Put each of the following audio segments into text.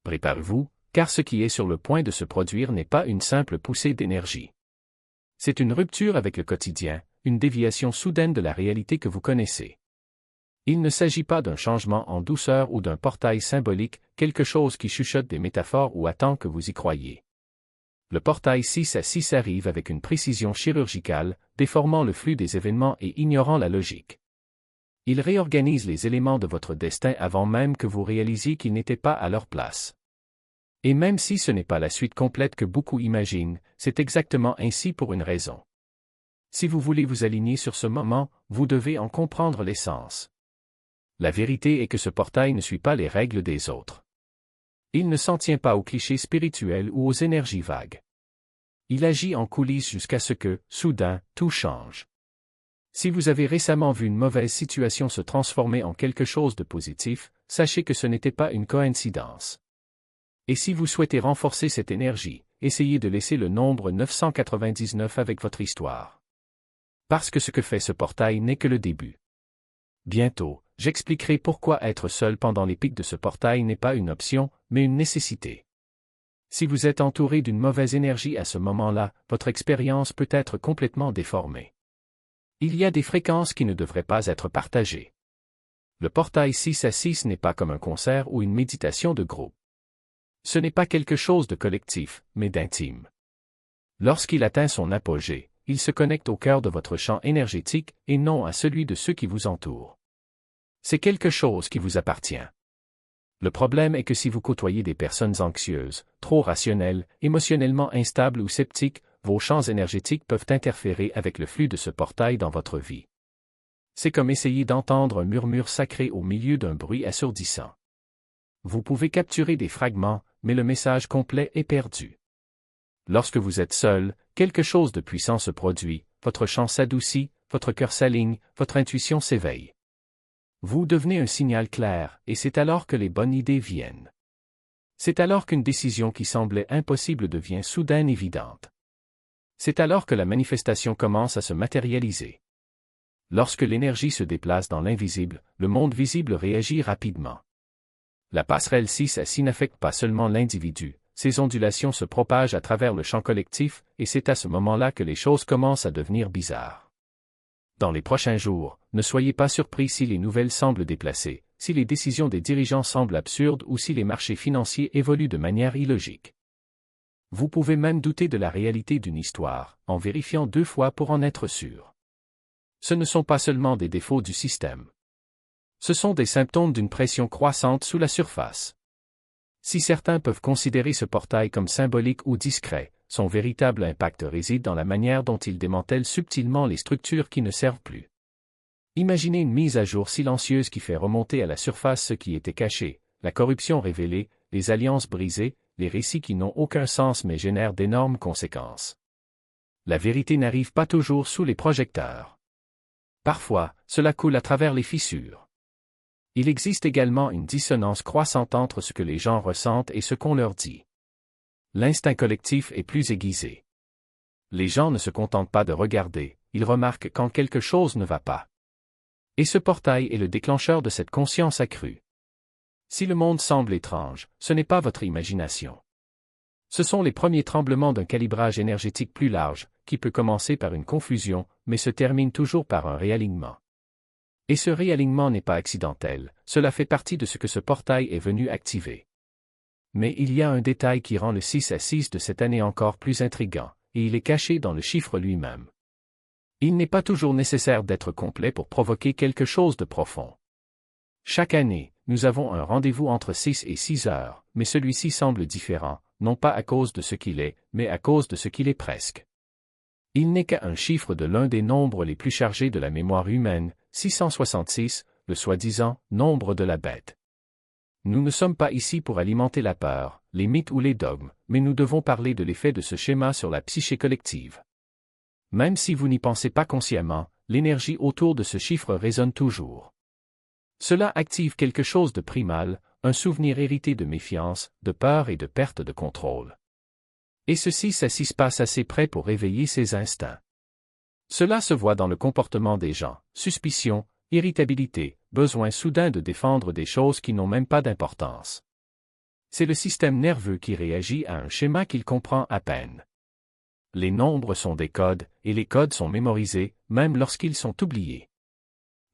Préparez-vous, car ce qui est sur le point de se produire n'est pas une simple poussée d'énergie. C'est une rupture avec le quotidien, une déviation soudaine de la réalité que vous connaissez. Il ne s'agit pas d'un changement en douceur ou d'un portail symbolique, quelque chose qui chuchote des métaphores ou attend que vous y croyiez. Le portail 6 à 6 arrive avec une précision chirurgicale, déformant le flux des événements et ignorant la logique. Il réorganise les éléments de votre destin avant même que vous réalisiez qu'ils n'étaient pas à leur place. Et même si ce n'est pas la suite complète que beaucoup imaginent, c'est exactement ainsi pour une raison. Si vous voulez vous aligner sur ce moment, vous devez en comprendre l'essence. La vérité est que ce portail ne suit pas les règles des autres. Il ne s'en tient pas aux clichés spirituels ou aux énergies vagues. Il agit en coulisses jusqu'à ce que, soudain, tout change. Si vous avez récemment vu une mauvaise situation se transformer en quelque chose de positif, sachez que ce n'était pas une coïncidence. Et si vous souhaitez renforcer cette énergie, essayez de laisser le nombre 999 avec votre histoire. Parce que ce que fait ce portail n'est que le début. Bientôt, j'expliquerai pourquoi être seul pendant les pics de ce portail n'est pas une option, mais une nécessité. Si vous êtes entouré d'une mauvaise énergie à ce moment-là, votre expérience peut être complètement déformée. Il y a des fréquences qui ne devraient pas être partagées. Le portail 6 à 6 n'est pas comme un concert ou une méditation de groupe. Ce n'est pas quelque chose de collectif, mais d'intime. Lorsqu'il atteint son apogée, il se connecte au cœur de votre champ énergétique et non à celui de ceux qui vous entourent. C'est quelque chose qui vous appartient. Le problème est que si vous côtoyez des personnes anxieuses, trop rationnelles, émotionnellement instables ou sceptiques, vos champs énergétiques peuvent interférer avec le flux de ce portail dans votre vie. C'est comme essayer d'entendre un murmure sacré au milieu d'un bruit assourdissant. Vous pouvez capturer des fragments, mais le message complet est perdu. Lorsque vous êtes seul, quelque chose de puissant se produit, votre champ s'adoucit, votre cœur s'aligne, votre intuition s'éveille. Vous devenez un signal clair, et c'est alors que les bonnes idées viennent. C'est alors qu'une décision qui semblait impossible devient soudain évidente. C'est alors que la manifestation commence à se matérialiser. Lorsque l'énergie se déplace dans l'invisible, le monde visible réagit rapidement. La passerelle 6 à 6 n'affecte pas seulement l'individu, ces ondulations se propagent à travers le champ collectif, et c'est à ce moment-là que les choses commencent à devenir bizarres. Dans les prochains jours, ne soyez pas surpris si les nouvelles semblent déplacées, si les décisions des dirigeants semblent absurdes ou si les marchés financiers évoluent de manière illogique. Vous pouvez même douter de la réalité d'une histoire, en vérifiant 2 fois pour en être sûr. Ce ne sont pas seulement des défauts du système. Ce sont des symptômes d'une pression croissante sous la surface. Si certains peuvent considérer ce portail comme symbolique ou discret, son véritable impact réside dans la manière dont il démantèle subtilement les structures qui ne servent plus. Imaginez une mise à jour silencieuse qui fait remonter à la surface ce qui était caché, la corruption révélée, les alliances brisées, les récits qui n'ont aucun sens mais génèrent d'énormes conséquences. La vérité n'arrive pas toujours sous les projecteurs. Parfois, cela coule à travers les fissures. Il existe également une dissonance croissante entre ce que les gens ressentent et ce qu'on leur dit. L'instinct collectif est plus aiguisé. Les gens ne se contentent pas de regarder, ils remarquent quand quelque chose ne va pas. Et ce portail est le déclencheur de cette conscience accrue. Si le monde semble étrange, ce n'est pas votre imagination. Ce sont les premiers tremblements d'un calibrage énergétique plus large, qui peut commencer par une confusion, mais se termine toujours par un réalignement. Et ce réalignement n'est pas accidentel, cela fait partie de ce que ce portail est venu activer. Mais il y a un détail qui rend le 6 à 6 de cette année encore plus intriguant, et il est caché dans le chiffre lui-même. Il n'est pas toujours nécessaire d'être complet pour provoquer quelque chose de profond. Chaque année, nous avons un rendez-vous entre 6 et 6 heures, mais celui-ci semble différent, non pas à cause de ce qu'il est, mais à cause de ce qu'il est presque. Il n'est qu'un chiffre de l'un des nombres les plus chargés de la mémoire humaine, 666, le soi-disant nombre de la bête. Nous ne sommes pas ici pour alimenter la peur, les mythes ou les dogmes, mais nous devons parler de l'effet de ce schéma sur la psyché collective. Même si vous n'y pensez pas consciemment, l'énergie autour de ce chiffre résonne toujours. Cela active quelque chose de primal, un souvenir hérité de méfiance, de peur et de perte de contrôle. Et ceci se passe assez près pour réveiller ces instincts. Cela se voit dans le comportement des gens, suspicion, irritabilité, besoin soudain de défendre des choses qui n'ont même pas d'importance. C'est le système nerveux qui réagit à un schéma qu'il comprend à peine. Les nombres sont des codes, et les codes sont mémorisés, même lorsqu'ils sont oubliés.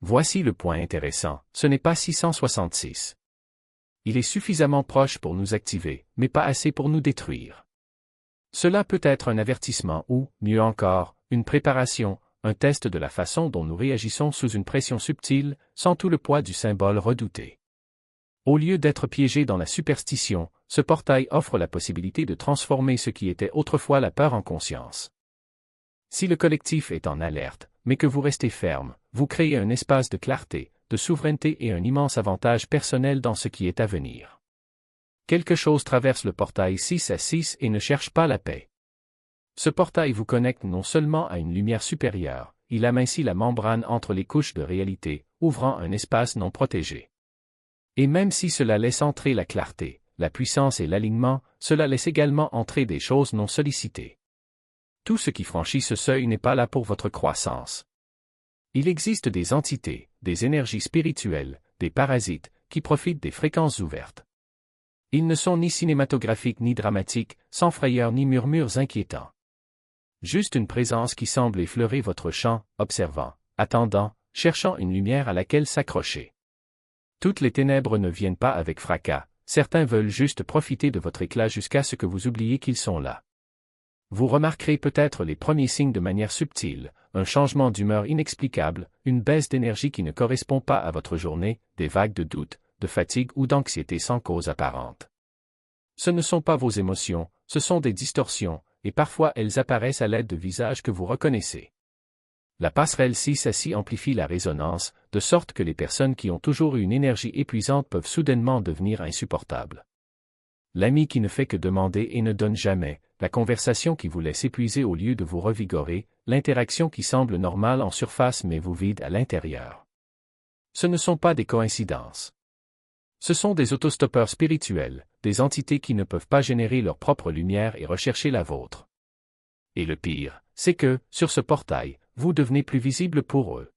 Voici le point intéressant, ce n'est pas 666. Il est suffisamment proche pour nous activer, mais pas assez pour nous détruire. Cela peut être un avertissement ou, mieux encore, une préparation, un test de la façon dont nous réagissons sous une pression subtile, sans tout le poids du symbole redouté. Au lieu d'être piégé dans la superstition, ce portail offre la possibilité de transformer ce qui était autrefois la peur en conscience. Si le collectif est en alerte, mais que vous restez ferme, vous créez un espace de clarté, de souveraineté et un immense avantage personnel dans ce qui est à venir. Quelque chose traverse le portail 6 à 6 et ne cherche pas la paix. Ce portail vous connecte non seulement à une lumière supérieure, il amincit la membrane entre les couches de réalité, ouvrant un espace non protégé. Et même si cela laisse entrer la clarté, la puissance et l'alignement, cela laisse également entrer des choses non sollicitées. Tout ce qui franchit ce seuil n'est pas là pour votre croissance. Il existe des entités, des énergies spirituelles, des parasites, qui profitent des fréquences ouvertes. Ils ne sont ni cinématographiques ni dramatiques, sans frayeur ni murmures inquiétants. Juste une présence qui semble effleurer votre champ, observant, attendant, cherchant une lumière à laquelle s'accrocher. Toutes les ténèbres ne viennent pas avec fracas, certains veulent juste profiter de votre éclat jusqu'à ce que vous oubliez qu'ils sont là. Vous remarquerez peut-être les premiers signes de manière subtile, un changement d'humeur inexplicable, une baisse d'énergie qui ne correspond pas à votre journée, des vagues de doute, de fatigue ou d'anxiété sans cause apparente. Ce ne sont pas vos émotions, ce sont des distorsions, et parfois elles apparaissent à l'aide de visages que vous reconnaissez. La passerelle 6 à 6 amplifie la résonance, de sorte que les personnes qui ont toujours eu une énergie épuisante peuvent soudainement devenir insupportables. L'ami qui ne fait que demander et ne donne jamais, la conversation qui vous laisse épuiser au lieu de vous revigorer, l'interaction qui semble normale en surface mais vous vide à l'intérieur. Ce ne sont pas des coïncidences. Ce sont des autostoppeurs spirituels, des entités qui ne peuvent pas générer leur propre lumière et rechercher la vôtre. Et le pire, c'est que, sur ce portail, vous devenez plus visible pour eux.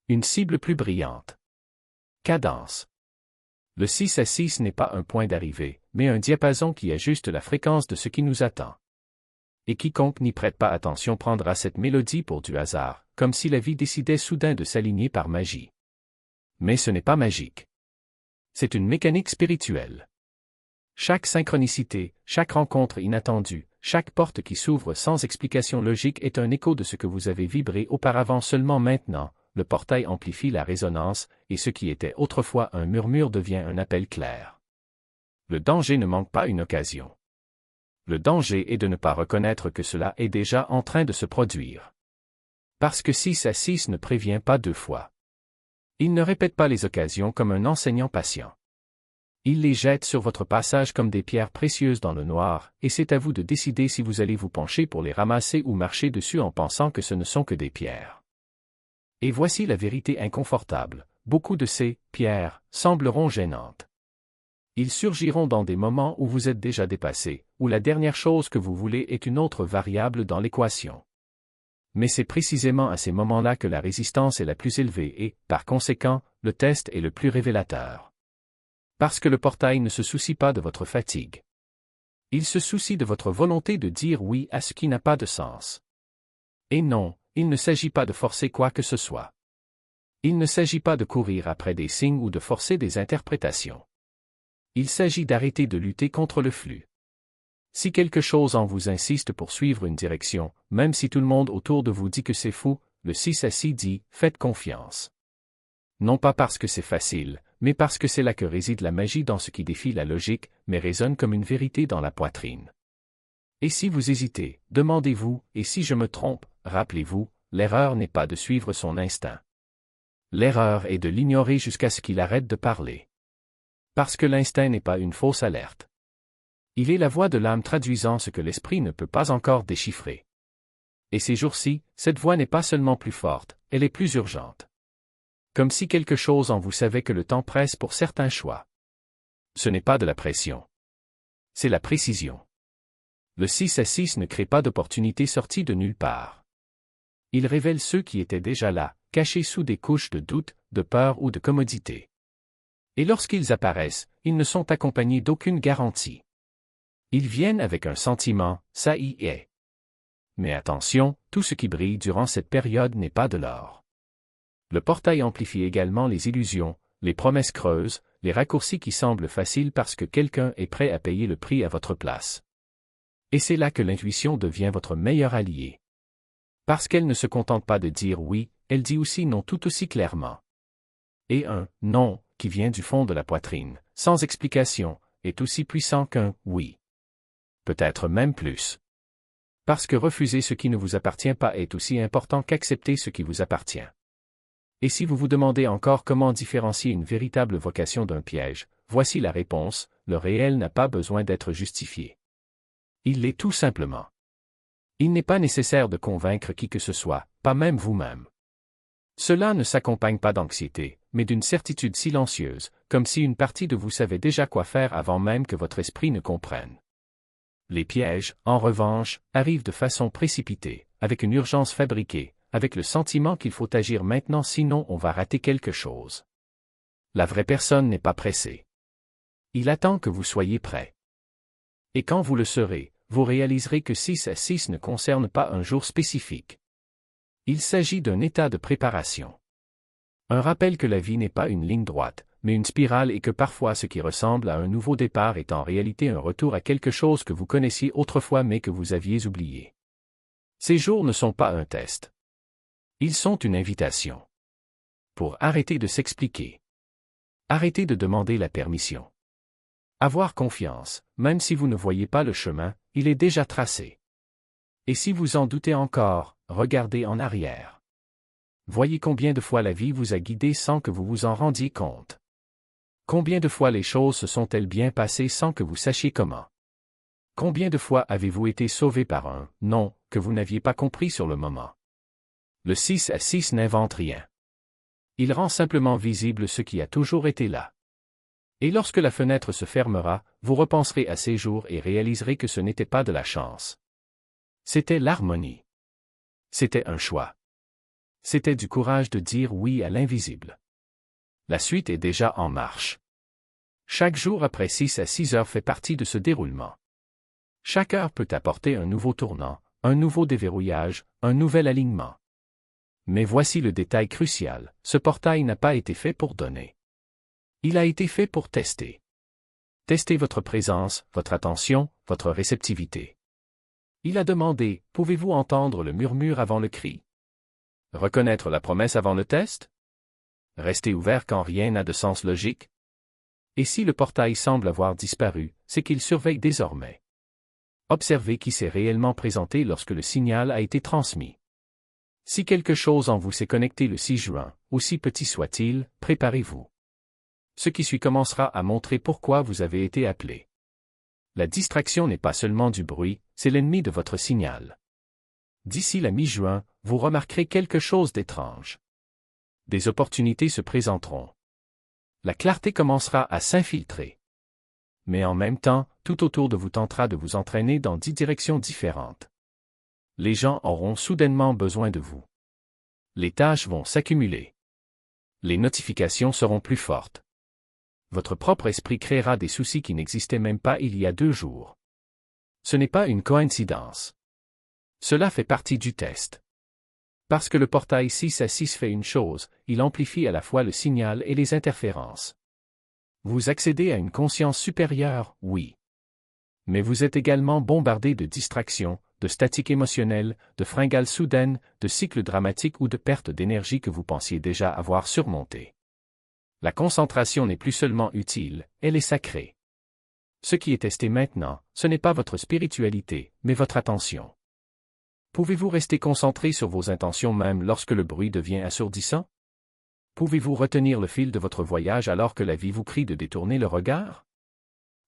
Une cible plus brillante. Cadence. Le 6 à 6 n'est pas un point d'arrivée, mais un diapason qui ajuste la fréquence de ce qui nous attend. Et quiconque n'y prête pas attention prendra cette mélodie pour du hasard, comme si la vie décidait soudain de s'aligner par magie. Mais ce n'est pas magique. C'est une mécanique spirituelle. Chaque synchronicité, chaque rencontre inattendue, chaque porte qui s'ouvre sans explication logique est un écho de ce que vous avez vibré auparavant. Seulement maintenant, le portail amplifie la résonance, et ce qui était autrefois un murmure devient un appel clair. Le danger ne manque pas une occasion. Le danger est de ne pas reconnaître que cela est déjà en train de se produire. Parce que 6 à 6 ne prévient pas deux fois. Il ne répète pas les occasions comme un enseignant patient. Il les jette sur votre passage comme des pierres précieuses dans le noir, et c'est à vous de décider si vous allez vous pencher pour les ramasser ou marcher dessus en pensant que ce ne sont que des pierres. Et voici la vérité inconfortable, beaucoup de ces « pierres » sembleront gênantes. Ils surgiront dans des moments où vous êtes déjà dépassé, où la dernière chose que vous voulez est une autre variable dans l'équation. Mais c'est précisément à ces moments-là que la résistance est la plus élevée et, par conséquent, le test est le plus révélateur. Parce que le portail ne se soucie pas de votre fatigue. Il se soucie de votre volonté de dire oui à ce qui n'a pas de sens. Et non, il ne s'agit pas de forcer quoi que ce soit. Il ne s'agit pas de courir après des signes ou de forcer des interprétations. Il s'agit d'arrêter de lutter contre le flux. Si quelque chose en vous insiste pour suivre une direction, même si tout le monde autour de vous dit que c'est fou, le 6 à 6 dit « faites confiance ». Non pas parce que c'est facile, mais parce que c'est là que réside la magie dans ce qui défie la logique, mais résonne comme une vérité dans la poitrine. Et si vous hésitez, demandez-vous, et si je me trompe, rappelez-vous, l'erreur n'est pas de suivre son instinct. L'erreur est de l'ignorer jusqu'à ce qu'il arrête de parler. Parce que l'instinct n'est pas une fausse alerte. Il est la voix de l'âme traduisant ce que l'esprit ne peut pas encore déchiffrer. Et ces jours-ci, cette voix n'est pas seulement plus forte, elle est plus urgente. Comme si quelque chose en vous savait que le temps presse pour certains choix. Ce n'est pas de la pression. C'est la précision. Le 6 à 6 ne crée pas d'opportunités sorties de nulle part. Il révèle ceux qui étaient déjà là, cachés sous des couches de doute, de peur ou de commodité. Et lorsqu'ils apparaissent, ils ne sont accompagnés d'aucune garantie. Ils viennent avec un sentiment, ça y est. Mais attention, tout ce qui brille durant cette période n'est pas de l'or. Le portail amplifie également les illusions, les promesses creuses, les raccourcis qui semblent faciles parce que quelqu'un est prêt à payer le prix à votre place. Et c'est là que l'intuition devient votre meilleur allié. Parce qu'elle ne se contente pas de dire oui, elle dit aussi non tout aussi clairement. Et un « non » qui vient du fond de la poitrine, sans explication, est aussi puissant qu'un « oui ». Peut-être même plus. Parce que refuser ce qui ne vous appartient pas est aussi important qu'accepter ce qui vous appartient. Et si vous vous demandez encore comment différencier une véritable vocation d'un piège, voici la réponse, le réel n'a pas besoin d'être justifié. Il l'est tout simplement. Il n'est pas nécessaire de convaincre qui que ce soit, pas même vous-même. Cela ne s'accompagne pas d'anxiété, mais d'une certitude silencieuse, comme si une partie de vous savait déjà quoi faire avant même que votre esprit ne comprenne. Les pièges, en revanche, arrivent de façon précipitée, avec une urgence fabriquée, avec le sentiment qu'il faut agir maintenant sinon on va rater quelque chose. La vraie personne n'est pas pressée. Il attend que vous soyez prêt. Et quand vous le serez, vous réaliserez que 6 à 6 ne concerne pas un jour spécifique. Il s'agit d'un état de préparation. Un rappel que la vie n'est pas une ligne droite, mais une spirale et que parfois ce qui ressemble à un nouveau départ est en réalité un retour à quelque chose que vous connaissiez autrefois mais que vous aviez oublié. Ces jours ne sont pas un test. Ils sont une invitation. Pour arrêter de s'expliquer. Arrêter de demander la permission. Avoir confiance, même si vous ne voyez pas le chemin, il est déjà tracé. Et si vous en doutez encore, regardez en arrière. Voyez combien de fois la vie vous a guidé sans que vous vous en rendiez compte. Combien de fois les choses se sont-elles bien passées sans que vous sachiez comment? Combien de fois avez-vous été sauvé par un « non » que vous n'aviez pas compris sur le moment? Le 6 à 6 n'invente rien. Il rend simplement visible ce qui a toujours été là. Et lorsque la fenêtre se fermera, vous repenserez à ces jours et réaliserez que ce n'était pas de la chance. C'était l'harmonie. C'était un choix. C'était du courage de dire oui à l'invisible. La suite est déjà en marche. Chaque jour après 6 à 6 heures fait partie de ce déroulement. Chaque heure peut apporter un nouveau tournant, un nouveau déverrouillage, un nouvel alignement. Mais voici le détail crucial, ce portail n'a pas été fait pour donner. Il a été fait pour tester. Tester votre présence, votre attention, votre réceptivité. Il a demandé, pouvez-vous entendre le murmure avant le cri? Reconnaître la promesse avant le test? Rester ouvert quand rien n'a de sens logique? Et si le portail semble avoir disparu, c'est qu'il surveille désormais. Observez qui s'est réellement présenté lorsque le signal a été transmis. Si quelque chose en vous s'est connecté le 6 juin, aussi petit soit-il, préparez-vous. Ce qui suit commencera à montrer pourquoi vous avez été appelé. La distraction n'est pas seulement du bruit, c'est l'ennemi de votre signal. D'ici la mi-juin, vous remarquerez quelque chose d'étrange. Des opportunités se présenteront. La clarté commencera à s'infiltrer. Mais en même temps, tout autour de vous tentera de vous entraîner dans 10 directions différentes. Les gens auront soudainement besoin de vous. Les tâches vont s'accumuler. Les notifications seront plus fortes. Votre propre esprit créera des soucis qui n'existaient même pas il y a 2 jours. Ce n'est pas une coïncidence. Cela fait partie du test. Parce que le portail 6 à 6 fait une chose, il amplifie à la fois le signal et les interférences. Vous accédez à une conscience supérieure, oui. Mais vous êtes également bombardé de distractions, de statique émotionnelle, de fringales soudaines, de cycles dramatiques ou de pertes d'énergie que vous pensiez déjà avoir surmontées. La concentration n'est plus seulement utile, elle est sacrée. Ce qui est testé maintenant, ce n'est pas votre spiritualité, mais votre attention. Pouvez-vous rester concentré sur vos intentions même lorsque le bruit devient assourdissant? Pouvez-vous retenir le fil de votre voyage alors que la vie vous crie de détourner le regard?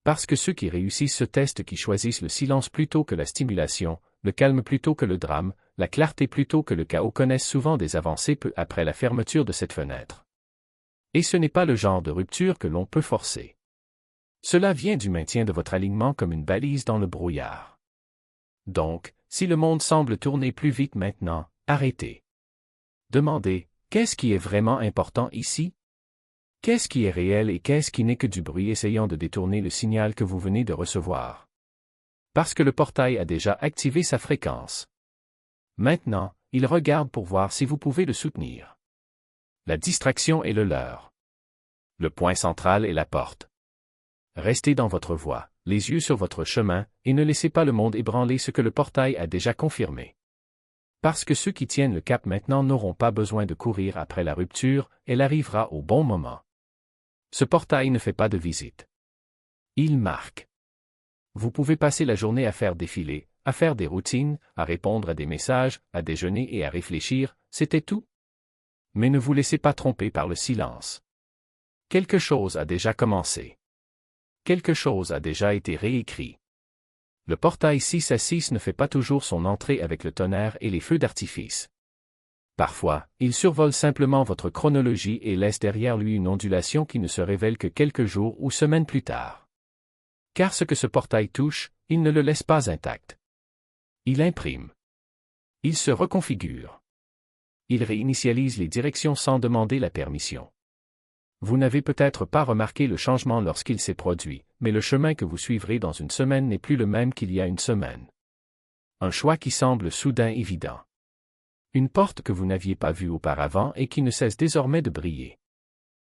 Parce que ceux qui réussissent ce test qui choisissent le silence plutôt que la stimulation, le calme plutôt que le drame, la clarté plutôt que le chaos connaissent souvent des avancées peu après la fermeture de cette fenêtre. Et ce n'est pas le genre de rupture que l'on peut forcer. Cela vient du maintien de votre alignement comme une balise dans le brouillard. Donc, si le monde semble tourner plus vite maintenant, arrêtez. Demandez, qu'est-ce qui est vraiment important ici? Qu'est-ce qui est réel et qu'est-ce qui n'est que du bruit essayant de détourner le signal que vous venez de recevoir? Parce que le portail a déjà activé sa fréquence. Maintenant, il regarde pour voir si vous pouvez le soutenir. La distraction est le leurre. Le point central est la porte. Restez dans votre voie, les yeux sur votre chemin, et ne laissez pas le monde ébranler ce que le portail a déjà confirmé. Parce que ceux qui tiennent le cap maintenant n'auront pas besoin de courir après la rupture, elle arrivera au bon moment. Ce portail ne fait pas de visite. Il marque. Vous pouvez passer la journée à faire défiler, à faire des routines, à répondre à des messages, à déjeuner et à réfléchir, c'était tout. Mais ne vous laissez pas tromper par le silence. Quelque chose a déjà commencé. Quelque chose a déjà été réécrit. Le portail 6 à 6 ne fait pas toujours son entrée avec le tonnerre et les feux d'artifice. Parfois, il survole simplement votre chronologie et laisse derrière lui une ondulation qui ne se révèle que quelques jours ou semaines plus tard. Car ce que ce portail touche, il ne le laisse pas intact. Il imprime. Il se reconfigure. Il réinitialise les directions sans demander la permission. Vous n'avez peut-être pas remarqué le changement lorsqu'il s'est produit, mais le chemin que vous suivrez dans une semaine n'est plus le même qu'il y a une semaine. Un choix qui semble soudain évident. Une porte que vous n'aviez pas vue auparavant et qui ne cesse désormais de briller.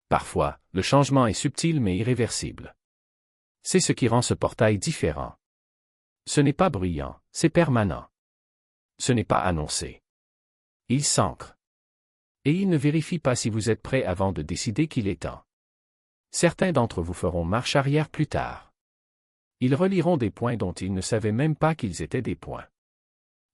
Parfois, le changement est subtil mais irréversible. C'est ce qui rend ce portail différent. Ce n'est pas bruyant, c'est permanent. Ce n'est pas annoncé. Il s'ancre. Et il ne vérifie pas si vous êtes prêt avant de décider qu'il est temps. Certains d'entre vous feront marche arrière plus tard. Ils reliront des points dont ils ne savaient même pas qu'ils étaient des points.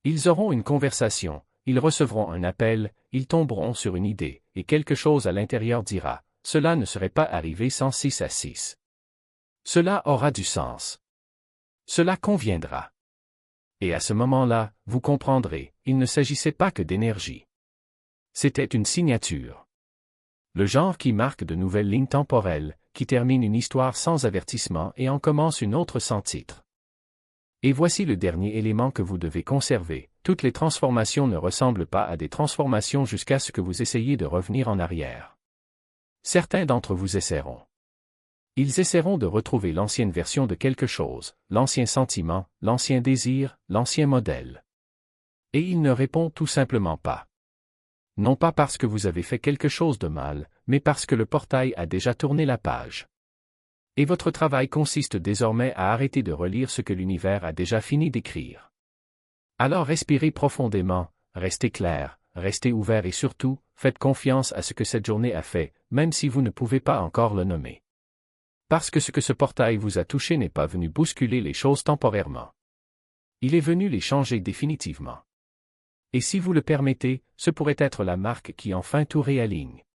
Ils auront une conversation, ils recevront un appel, ils tomberont sur une idée, et quelque chose à l'intérieur dira, cela ne serait pas arrivé sans 6 à 6. Cela aura du sens. Cela conviendra. Et à ce moment-là, vous comprendrez, il ne s'agissait pas que d'énergie. C'était une signature. Le genre qui marque de nouvelles lignes temporelles, qui termine une histoire sans avertissement et en commence une autre sans titre. Et voici le dernier élément que vous devez conserver, toutes les transformations ne ressemblent pas à des transformations jusqu'à ce que vous essayiez de revenir en arrière. Certains d'entre vous essaieront. Ils essaieront de retrouver l'ancienne version de quelque chose, l'ancien sentiment, l'ancien désir, l'ancien modèle. Et il ne répond tout simplement pas. Non pas parce que vous avez fait quelque chose de mal, mais parce que le portail a déjà tourné la page. Et votre travail consiste désormais à arrêter de relire ce que l'univers a déjà fini d'écrire. Alors respirez profondément, restez clair, restez ouvert et surtout, faites confiance à ce que cette journée a fait, même si vous ne pouvez pas encore le nommer. Parce que ce que ce portail vous a touché n'est pas venu bousculer les choses temporairement. Il est venu les changer définitivement. Et si vous le permettez, ce pourrait être la marque qui enfin tout réaligne.